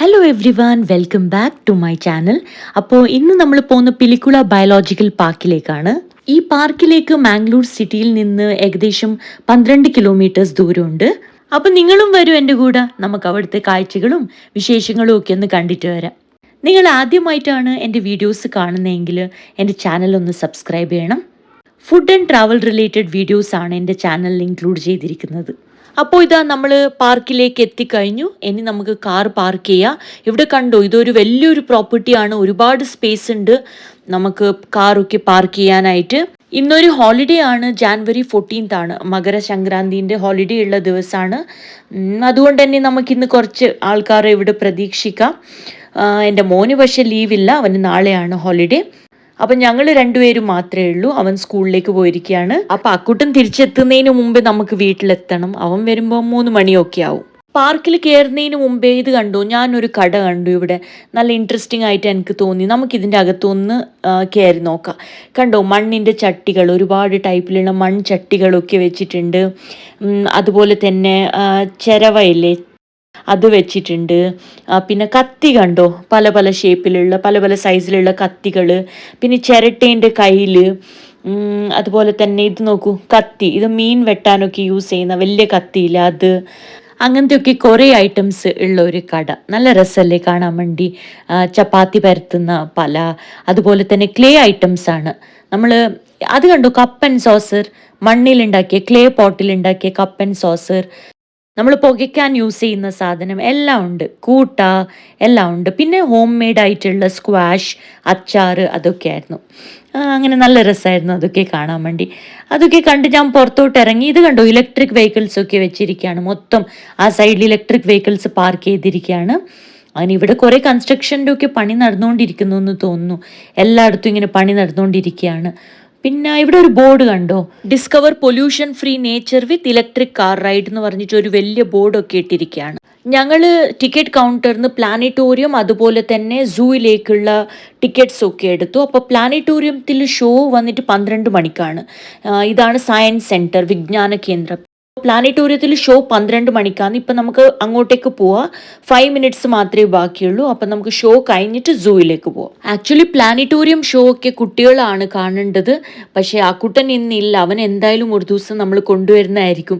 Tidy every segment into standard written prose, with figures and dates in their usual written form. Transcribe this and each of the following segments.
Hello everyone, welcome back to my channel. അപ്പോൾ ഇന്ന് നമ്മൾ പോകുന്ന പിലിക്കുള ബയോളജിക്കൽ പാർക്കിലേക്കാണ്. ഈ പാർക്കിലേക്ക് മാംഗ്ലൂർ സിറ്റിയിൽ നിന്ന് ഏകദേശം 12 കിലോമീറ്റേഴ്സ് ദൂരമുണ്ട്. അപ്പം നിങ്ങളും വരൂ എൻ്റെ കൂടെ, നമുക്ക് അവിടുത്തെ കാഴ്ചകളും വിശേഷങ്ങളും ഒക്കെ ഒന്ന് കണ്ടിട്ട് വരാം. നിങ്ങൾ ആദ്യമായിട്ടാണ് എൻ്റെ വീഡിയോസ് കാണുന്നതെങ്കിൽ എൻ്റെ ചാനൽ ഒന്ന് സബ്സ്ക്രൈബ് ചെയ്യണം. ഫുഡ് ആൻഡ് ട്രാവൽ റിലേറ്റഡ് വീഡിയോസാണ് എൻ്റെ ചാനലിൽ ഇൻക്ലൂഡ് ചെയ്തിരിക്കുന്നത്. അപ്പോൾ ഇതാ നമ്മൾ പാർക്കിലേക്ക് എത്തിക്കഴിഞ്ഞു. ഇനി നമുക്ക് കാർ പാർക്ക് ചെയ്യാം. ഇവിടെ കണ്ടോ, ഇതൊരു വലിയൊരു പ്രോപ്പർട്ടിയാണ്, ഒരുപാട് സ്പേസ് ഉണ്ട് നമുക്ക് കാറൊക്കെ പാർക്ക് ചെയ്യാനായിട്ട്. ഇന്നൊരു ഹോളിഡേ ആണ്, ജാനുവരി 14 ആണ്, മകരസംക്രാന്തിൻ്റെ ഹോളിഡേ ഉള്ള ദിവസമാണ്. അതുകൊണ്ട് തന്നെ നമുക്കിന്ന് കുറച്ച് ആൾക്കാരെ ഇവിടെ പ്രതീക്ഷിക്കാം. എൻ്റെ മോന് പക്ഷേ ലീവില്ല, അവന് നാളെയാണ് ഹോളിഡേ. അപ്പം ഞങ്ങൾ രണ്ടുപേരും മാത്രമേ ഉള്ളൂ. അവൻ സ്കൂളിലേക്ക് പോയിരിക്കുകയാണ്. അപ്പം അക്കുട്ടൻ തിരിച്ചെത്തുന്നതിന് മുമ്പ് നമുക്ക് വീട്ടിലെത്തണം. അവൻ വരുമ്പോൾ 3 മണിയൊക്കെ ആവും. പാർക്കിൽ കയറുന്നതിന് മുമ്പേ ഇത് കണ്ടു, ഞാനൊരു കട കണ്ടു ഇവിടെ. നല്ല ഇൻട്രസ്റ്റിംഗ് ആയിട്ട് എനിക്ക് തോന്നി. നമുക്കിതിൻ്റെ അകത്തൊന്ന് കയറി നോക്കാം. കണ്ടോ, മണ്ണിൻ്റെ ചട്ടികൾ, ഒരുപാട് ടൈപ്പിലുള്ള മൺചട്ടികളൊക്കെ വെച്ചിട്ടുണ്ട്. അതുപോലെ തന്നെ ചിരവയില്ലേ, അത് വെച്ചിട്ടുണ്ട്. പിന്നെ കത്തി കണ്ടോ, പല പല ഷേപ്പിലുള്ള പല പല സൈസിലുള്ള കത്തികൾ. പിന്നെ ചിരട്ടേൻ്റെ കയ്യിൽ. അതുപോലെ തന്നെ ഇത് നോക്കൂ, കത്തി, ഇത് മീൻ വെട്ടാനൊക്കെ യൂസ് ചെയ്യുന്ന വലിയ കത്തിയില്ല അത്. അങ്ങനത്തെയൊക്കെ കുറേ ഐറ്റംസ് ഉള്ള ഒരു കട. നല്ല രസമല്ലേ കാണാൻ വേണ്ടി. ചപ്പാത്തി പരത്തുന്ന പല, അതുപോലെ തന്നെ ക്ലേ ഐറ്റംസ് ആണ്. നമ്മൾ അത് കണ്ടു, കപ്പ് ആൻഡ് സോസർ, മണ്ണിലുണ്ടാക്കിയ ക്ലേ പോട്ടിലുണ്ടാക്കിയ കപ്പ് ആൻഡ് സോസർ. നമ്മൾ പുകയ്ക്കാൻ യൂസ് ചെയ്യുന്ന സാധനം എല്ലാം ഉണ്ട്, കൂട്ട എല്ലാം ഉണ്ട്. പിന്നെ ഹോം മെയ്ഡ് ആയിട്ടുള്ള സ്ക്വാഷ്, അച്ചാർ, അതൊക്കെ ആയിരുന്നു. അങ്ങനെ നല്ല രസമായിരുന്നു അതൊക്കെ കാണാൻ വേണ്ടി. അതൊക്കെ കണ്ട് ഞാൻ പുറത്തോട്ട് ഇറങ്ങി. ഇത് കണ്ടോ, ഇലക്ട്രിക് വെഹിക്കിൾസ് ഒക്കെ വെച്ചിരിക്കുകയാണ്. മൊത്തം ആ സൈഡിൽ ഇലക്ട്രിക് വെഹിക്കിൾസ് പാർക്ക് ചെയ്തിരിക്കുകയാണ്. അതിനിവിടെ കുറേ കൺസ്ട്രക്ഷൻ്റെ ഒക്കെ പണി നടന്നുകൊണ്ടിരിക്കുന്നു എന്ന് തോന്നുന്നു. എല്ലായിടത്തും ഇങ്ങനെ പണി നടന്നുകൊണ്ടിരിക്കുകയാണ്. പിന്നെ ഇവിടെ ഒരു ബോർഡ് കണ്ടോ, discover pollution free nature with electric car ride എന്ന് പറഞ്ഞിട്ട് ഒരു വലിയ ബോർഡൊക്കെ ഇട്ടിരിക്കുകയാണ്. ഞങ്ങൾ ടിക്കറ്റ് കൗണ്ടറിന് പ്ലാനറ്റോറിയം അതുപോലെ തന്നെ സൂയിലേക്കുള്ള ടിക്കറ്റ്സ് ഒക്കെ എടുത്തു. അപ്പോൾ പ്ലാനറ്റോറിയത്തിൽ ഷോ വന്നിട്ട് 12 മണിക്കാണ്. ഇതാണ് സയൻസ് സെൻറ്റർ, വിജ്ഞാന കേന്ദ്രം. പ്ലാനറ്റോറിയത്തിൽ ഷോ 12 മണിക്കാണ്. ഇപ്പം നമുക്ക് അങ്ങോട്ടേക്ക് പോവാം. 5 മിനിറ്റ്സ് മാത്രമേ ബാക്കിയുള്ളൂ. അപ്പം നമുക്ക് ഷോ കഴിഞ്ഞിട്ട് സൂയിലേക്ക് പോവാം. ആക്ച്വലി പ്ലാനറ്റോറിയം ഷോ ഒക്കെ കുട്ടികളാണ് കാണേണ്ടത്. പക്ഷേ ആ കുട്ടൻ ഇന്നില്ല. അവൻ എന്തായാലും ഒരു ദിവസം നമ്മൾ കൊണ്ടുവരുന്നതായിരിക്കും.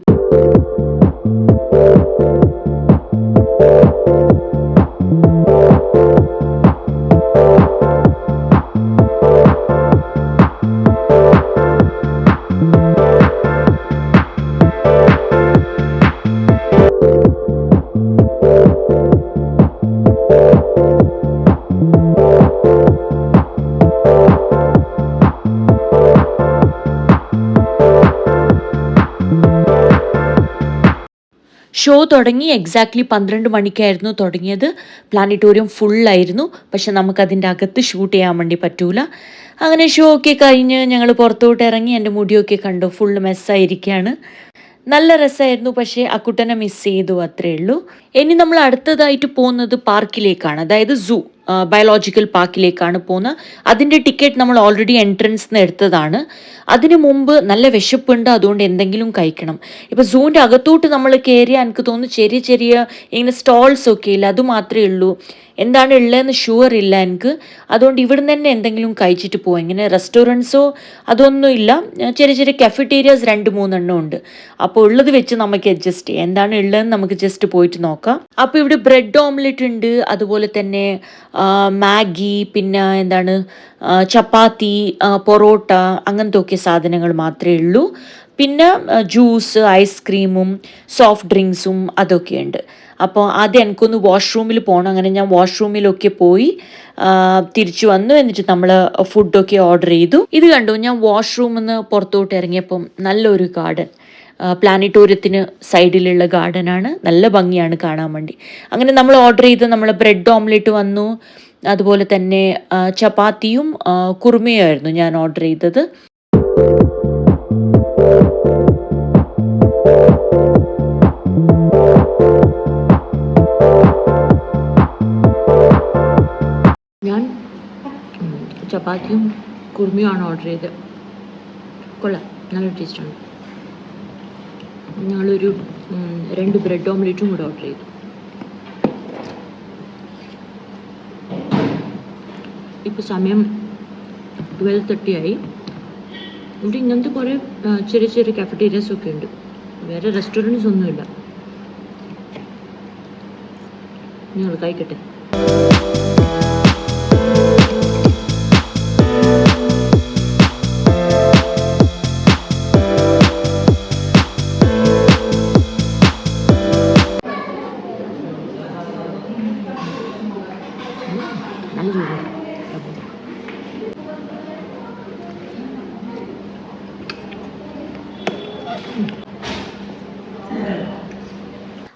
ഷോ തുടങ്ങി എക്സാക്ട്ലി 12 മണിക്കായിരുന്നു തുടങ്ങിയത്. പ്ലാനറ്റോറിയം ഫുള്ളായിരുന്നു. പക്ഷെ നമുക്കതിൻ്റെ അകത്ത് ഷൂട്ട് ചെയ്യാൻ വേണ്ടി പറ്റൂല. അങ്ങനെ ഷോ ഒക്കെ കഴിഞ്ഞ് ഞങ്ങൾ പുറത്തോട്ട് ഇറങ്ങി. എൻ്റെ മുടിയൊക്കെ കണ്ടു, ഫുള്ള് മെസ്സായിരിക്കുകയാണ്. നല്ല രസമായിരുന്നു. പക്ഷേ അക്കുട്ടനെ മിസ് ചെയ്തു, അത്രേ ഉള്ളൂ. ഇനി നമ്മൾ അടുത്തതായിട്ട് പോകുന്നത് പാർക്കിലേക്കാണ്, അതായത് സൂ, ബയോളജിക്കൽ പാർക്കിലേക്കാണ് പോകുന്നത്. അതിൻ്റെ ടിക്കറ്റ് നമ്മൾ ഓൾറെഡി എൻട്രൻസിന് എടുത്തതാണ്. അതിനു മുമ്പ് നല്ല വിശപ്പുണ്ട്, അതുകൊണ്ട് എന്തെങ്കിലും കഴിക്കണം. ഇപ്പോൾ സൂവിൻ്റെ അകത്തോട്ട് നമ്മൾ കയറിയാൽ എനിക്ക് തോന്നുന്നു ചെറിയ ചെറിയ ഇങ്ങനെ സ്റ്റോൾസ് ഒക്കെ ഇല്ല, അത് മാത്രമേ ഉള്ളൂ. എന്താണ് ഉള്ളതെന്ന് ഷുവർ ഇല്ല എനിക്ക്. അതുകൊണ്ട് ഇവിടുന്ന് തന്നെ എന്തെങ്കിലും കഴിച്ചിട്ട് പോകാം. ഇങ്ങനെ റെസ്റ്റോറൻറ്റ്സോ അതൊന്നും ഇല്ല. ചെറിയ ചെറിയ കഫറ്റേരിയാസ് 2-3 എണ്ണം ഉണ്ട്. അപ്പോൾ ഉള്ളത് വെച്ച് നമുക്ക് അഡ്ജസ്റ്റ് ചെയ്യാം. എന്താണ് ഉള്ളതെന്ന് നമുക്ക് ജസ്റ്റ് പോയിട്ട് നോക്കാം. അപ്പോൾ ഇവിടെ ബ്രെഡ് ഓംലെറ്റ് ഉണ്ട്, അതുപോലെ തന്നെ മാഗി, പിന്നെ എന്താണ് ചപ്പാത്തി, പൊറോട്ട, അങ്ങനത്തെ ഒക്കെ സാധനങ്ങൾ മാത്രമേ ഉള്ളൂ. പിന്നെ ജ്യൂസ്, ഐസ്ക്രീമും സോഫ്റ്റ് ഡ്രിങ്ക്സും അതൊക്കെ ഉണ്ട്. അപ്പോൾ ആദ്യം എനിക്കൊന്ന് വാഷ്റൂമിൽ പോകണം. അങ്ങനെ ഞാൻ വാഷ്റൂമിലൊക്കെ പോയി തിരിച്ചു വന്നു. എന്നിട്ട് നമ്മൾ ഫുഡൊക്കെ ഓർഡർ ചെയ്തു. ഇത് കണ്ടു, ഞാൻ വാഷ്റൂമിൽ നിന്ന് പുറത്തോട്ട് ഇറങ്ങിയപ്പം നല്ലൊരു ഗാർഡൻ, പ്ലാനറ്റോറിയത്തിന് സൈഡിലുള്ള ഗാർഡനാണ്. നല്ല ഭംഗിയാണ് കാണാൻ വേണ്ടി. അങ്ങനെ നമ്മൾ ഓർഡർ ചെയ്ത് നമ്മൾ ബ്രെഡ് ഓംലെറ്റ് വന്നു. അതുപോലെ തന്നെ ചപ്പാത്തിയും കുറുമയും ആയിരുന്നു ഞാൻ ഓർഡർ ചെയ്തത്. ഞാൻ ചപ്പാത്തിയും കുറുമയുമാണ് ഓർഡർ ചെയ്തത്. കൊള്ളാം, നല്ല ടേസ്റ്റാണ്. ഞങ്ങളൊരു 2 ബ്രെഡ് ഓംലെറ്റും കൂടെ ഓർഡർ ചെയ്തു. ഇപ്പോൾ സമയം 12:30 ആയി. ഇവിടെ ഇങ്ങനത്തെ കുറേ ചെറിയ ചെറിയ കാഫറ്റേരിയാസ് ഒക്കെ ഉണ്ട്. വേറെ റെസ്റ്റോറൻറ്റ്സ് ഒന്നുമില്ല. നിങ്ങൾ കഴിക്കട്ടെ. നല്ല ചൂട്.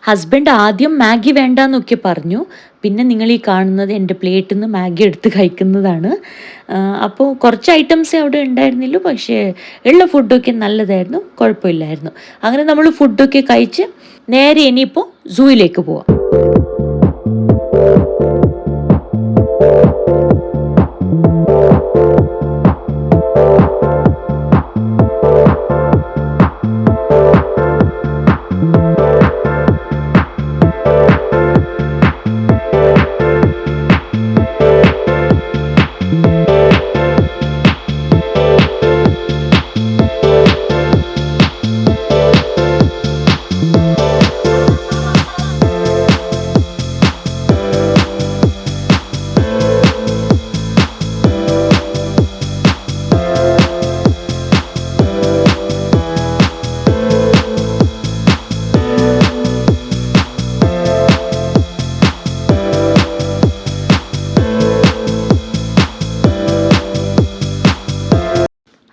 ഹസ്ബൻഡ് ആദ്യം മാഗി വേണ്ടെന്നൊക്കെ പറഞ്ഞു. പിന്നെ നിങ്ങൾ ഈ കാണുന്നത് എൻ്റെ പ്ലേറ്റിൽ നിന്ന് മാഗി എടുത്ത് കഴിക്കുന്നതാണ്. അപ്പോൾ കുറച്ച് ഐറ്റംസേ അവിടെ ഉണ്ടായിരുന്നില്ലൂ, പക്ഷേ ഉള്ള ഫുഡൊക്കെ നല്ലതായിരുന്നു, കുഴപ്പമില്ലായിരുന്നു. അങ്ങനെ നമ്മൾ ഫുഡൊക്കെ കഴിച്ച് നേരെ ഇനിയിപ്പോൾ സൂയിലേക്ക് പോവാം.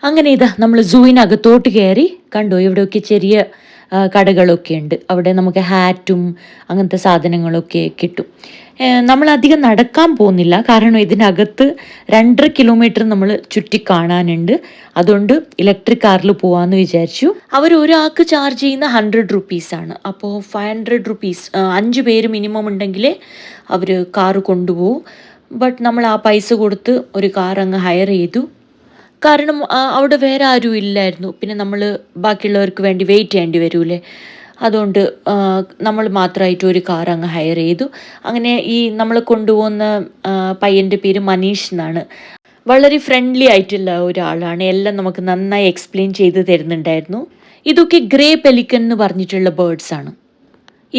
അങ്ങനെ ഇതാ നമ്മൾ സൂവിനകത്തോട്ട് കയറി. കണ്ടോ, ഇവിടെയൊക്കെ ചെറിയ കടകളൊക്കെ ഉണ്ട്. അവിടെ നമുക്ക് ഹാറ്റും അങ്ങനത്തെ സാധനങ്ങളൊക്കെ കിട്ടും. നമ്മളധികം നടക്കാൻ പോകുന്നില്ല, കാരണം ഇതിനകത്ത് 2.5 കിലോമീറ്റർ നമ്മൾ ചുറ്റി കാണാനുണ്ട്. അതുകൊണ്ട് ഇലക്ട്രിക് കാറിൽ പോകാമെന്ന് വിചാരിച്ചു. അവർ ഒരാൾക്ക് ചാർജ് ചെയ്യുന്ന 100 റുപ്പീസാണ്. അപ്പോൾ 500 റുപ്പീസ്, 5 പേര് മിനിമം ഉണ്ടെങ്കിലേ അവർ കാറ് കൊണ്ടുപോകും. ബട്ട് നമ്മൾ ആ പൈസ കൊടുത്ത് ഒരു കാർ അങ്ങ് ഹയർ ചെയ്തു. കാരണം അവിടെ വേറെ ആരും ഇല്ലായിരുന്നു. പിന്നെ നമ്മൾ ബാക്കിയുള്ളവർക്ക് വേണ്ടി വെയിറ്റ് ചെയ്യേണ്ടി വരൂലേ, അതുകൊണ്ട് നമ്മൾ മാത്രമായിട്ട് ഒരു കാർ അങ്ങ് ഹയർ ചെയ്തു. അങ്ങനെ ഈ നമ്മൾ കൊണ്ടുപോകുന്ന പയ്യൻ്റെ പേര് മനീഷ് എന്നാണ്. വളരെ ഫ്രണ്ട്ലി ആയിട്ടുള്ള ഒരാളാണ്. എല്ലാം നമുക്ക് നന്നായി എക്സ്പ്ലെയിൻ ചെയ്ത് തരുന്നുണ്ടായിരുന്നു. ഇതൊക്കെ ഗ്രേ പെലിക്കൻ എന്ന് പറഞ്ഞിട്ടുള്ള ബേർഡ്സ് ആണ്.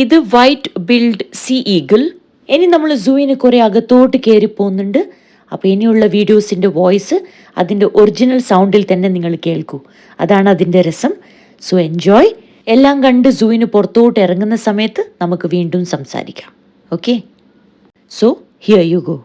ഇത് വൈറ്റ് ബിൽഡ് സീ ഈഗിൾ. ഇനി നമ്മൾ സൂവിന് കുറേ അകത്തോട്ട് കയറി പോകുന്നുണ്ട്. അപ്പോൾ ഇനിയുള്ള വീഡിയോസിൻ്റെ വോയിസ് അതിൻ്റെ ഒറിജിനൽ സൗണ്ടിൽ തന്നെ നിങ്ങൾ കേൾക്കൂ. അതാണ് അതിൻ്റെ രസം. So enjoy. എല്ലാം കണ്ട് സൂവിന് പുറത്തോട്ട് ഇറങ്ങുന്ന സമയത്ത് നമുക്ക് വീണ്ടും സംസാരിക്കാം. Okay, so here you go.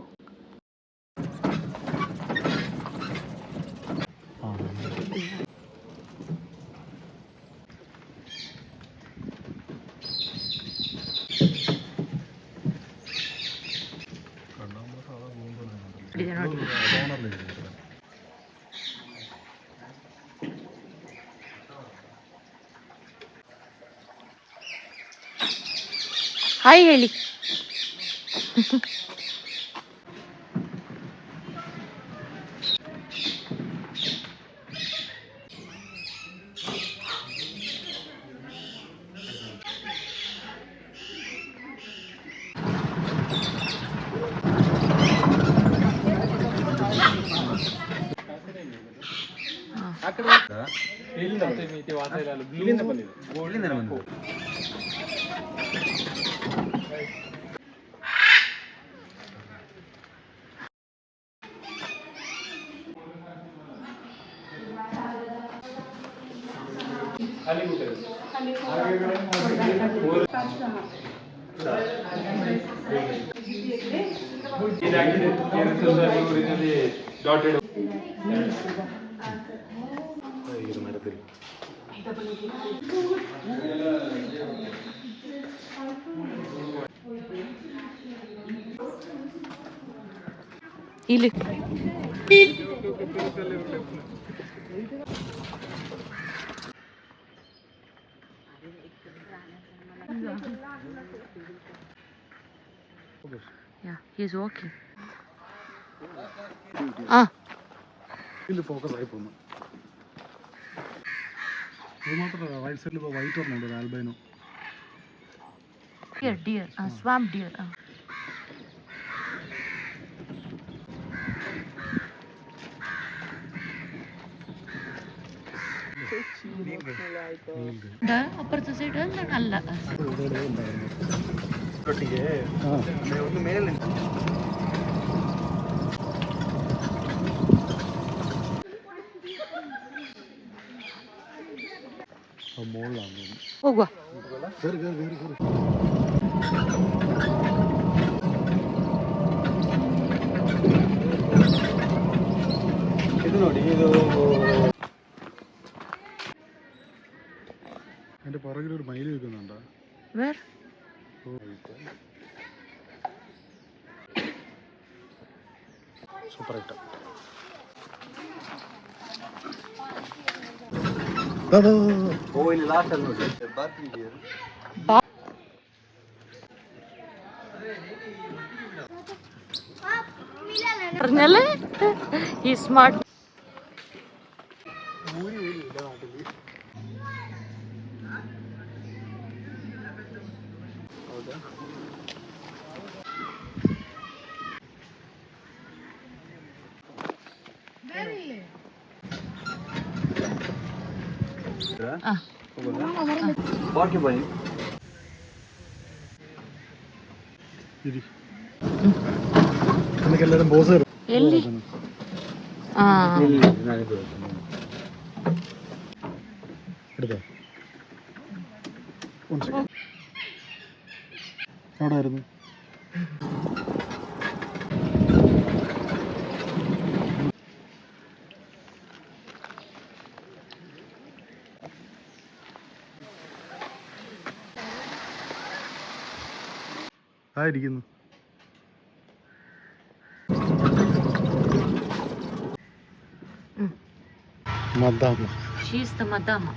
Hi ಹೇಳಿ. ಇಲ್ಲಿ Yeah, he's walking. ಇಲ್ಲಿ ಫೋಕಸ್ ಆಯ್ತು. ಇದು ಮಾತ್ರ ರೈಟ್ ಸೈಡ್ ವೈಟ್ ಅವ್ರು ನೋಡೋದು ಆಲ್ಬೈನೋ. Deer, swamp deer. ಅಪ್ಪರ್ತ ಸೈಡ್ ಅಲ್ಲ ಒಟ್ಟಿಗೆ ಒಂದು ಮೇಲೆ ಹೋಗುವ ಇದು ನೋಡಿ ಇದು അതിന്റെ പുറകിൽ ഒരു മയിൽ നിൽക്കുന്നുണ്ടോ വേർ സൂപ്പർ ഐറ്റം ಓ ಇಲ್ಲಿ ಲಾಸ್ಟ್ ಅಲ್ಲಿ ನೋಡಿ ಬಾತ್ പറഞ്ഞല്ലേ ഈ സ്മാർട്ട് ಬಾಕಿ ಬನ್ನಿ ഇരി എനിക്ക് എല്ലാവരും ബോസ് തരും എല്ലി ആ എടുത്തോ എവിടെ ആയിരുന്നു ആയിരിക്കുന്നു മദാമ she is the madama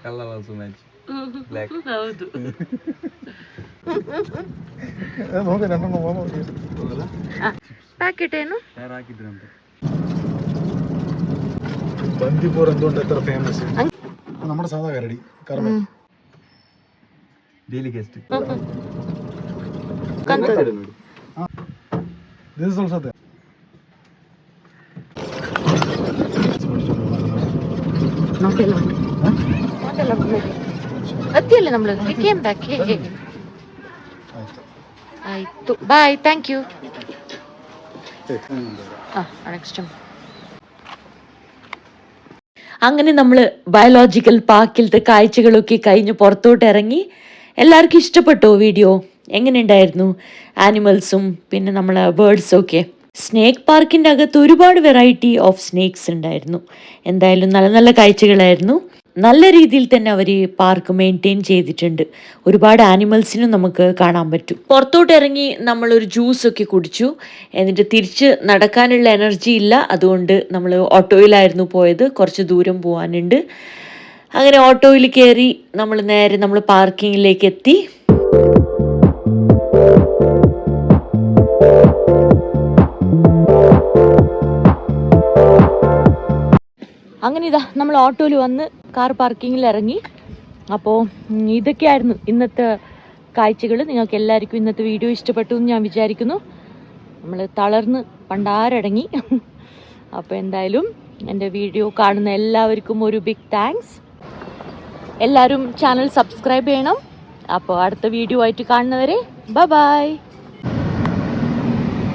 colour also match black ಹೌದು നോക്കാം രണ്ടെണ്ണം പോകാൻ ಪ್ಯಾಕೆಟ್ ಏನು ಯಾರು ಹಾಕಿದ್ರಂತೆ ബന്ദിപ്പൂർ എന്തുകൊണ്ട് എത്ര ഫേമസ് നമ്മുടെ സാധാ കരടി കറമ ಡೈಲಿ ಗೆಸ್ಟ್ ಕಂತದ್ದು ನೋಡಿ This is also there. നോട്ടില്ല ಅತ್ತಿಯಲ್ಲ നമ്മള് we came back ಆಯ್ತು bye thank you next time അങ്ങനെ നമ്മൾ ബയോളജിക്കൽ പാർക്കിലത്തെ കാഴ്ചകളൊക്കെ കഴിഞ്ഞ് പുറത്തോട്ട് ഇറങ്ങി. എല്ലാവർക്കും ഇഷ്ടപ്പെട്ടോ വീഡിയോ? എങ്ങനെയുണ്ടായിരുന്നു ആനിമൽസും പിന്നെ നമ്മളെ ബേർഡ്സും ഒക്കെ? സ്നേക്ക് പാർക്കിൻ്റെ അകത്ത് ഒരുപാട് വെറൈറ്റി ഓഫ് സ്നേക്സ് ഉണ്ടായിരുന്നു. എന്തായാലും നല്ല നല്ല കാഴ്ചകളായിരുന്നു. നല്ല രീതിയിൽ തന്നെ അവർ പാർക്ക് മെയിൻറ്റെയിൻ ചെയ്തിട്ടുണ്ട്. ഒരുപാട് ആനിമൽസിനും നമുക്ക് കാണാൻ പറ്റും. പുറത്തോട്ട് ഇറങ്ങി നമ്മളൊരു ജ്യൂസൊക്കെ കുടിച്ചു. എന്നിട്ട് തിരിച്ച് നടക്കാനുള്ള എനർജി ഇല്ല, അതുകൊണ്ട് നമ്മൾ ഓട്ടോയിലായിരുന്നു പോയത്. കുറച്ച് ദൂരം പോകാനുണ്ട്. അങ്ങനെ ഓട്ടോയിൽ കയറി നമ്മൾ പാർക്കിങ്ങിലേക്ക് എത്തി. അങ്ങനെ നമ്മൾ ഓട്ടോയിൽ വന്ന് കാർ പാർക്കിങ്ങിൽ ഇറങ്ങി. അപ്പോൾ ഇതൊക്കെയായിരുന്നു ഇന്നത്തെ കാഴ്ചകൾ. നിങ്ങൾക്ക് എല്ലാവർക്കും ഇന്നത്തെ വീഡിയോ ഇഷ്ടപ്പെട്ടു എന്ന് ഞാൻ വിചാരിക്കുന്നു. നമ്മൾ തളർന്ന് പണ്ടാരടങ്ങി. അപ്പോൾ എന്തായാലും എൻ്റെ വീഡിയോ കാണുന്ന എല്ലാവർക്കും ഒരു ബിഗ് താങ്ക്സ്. എല്ലാവരും ചാനൽ സബ്സ്ക്രൈബ് ചെയ്യണം. അപ്പോൾ അടുത്ത വീഡിയോ ആയിട്ട് കാണുന്നവരെ ബൈ.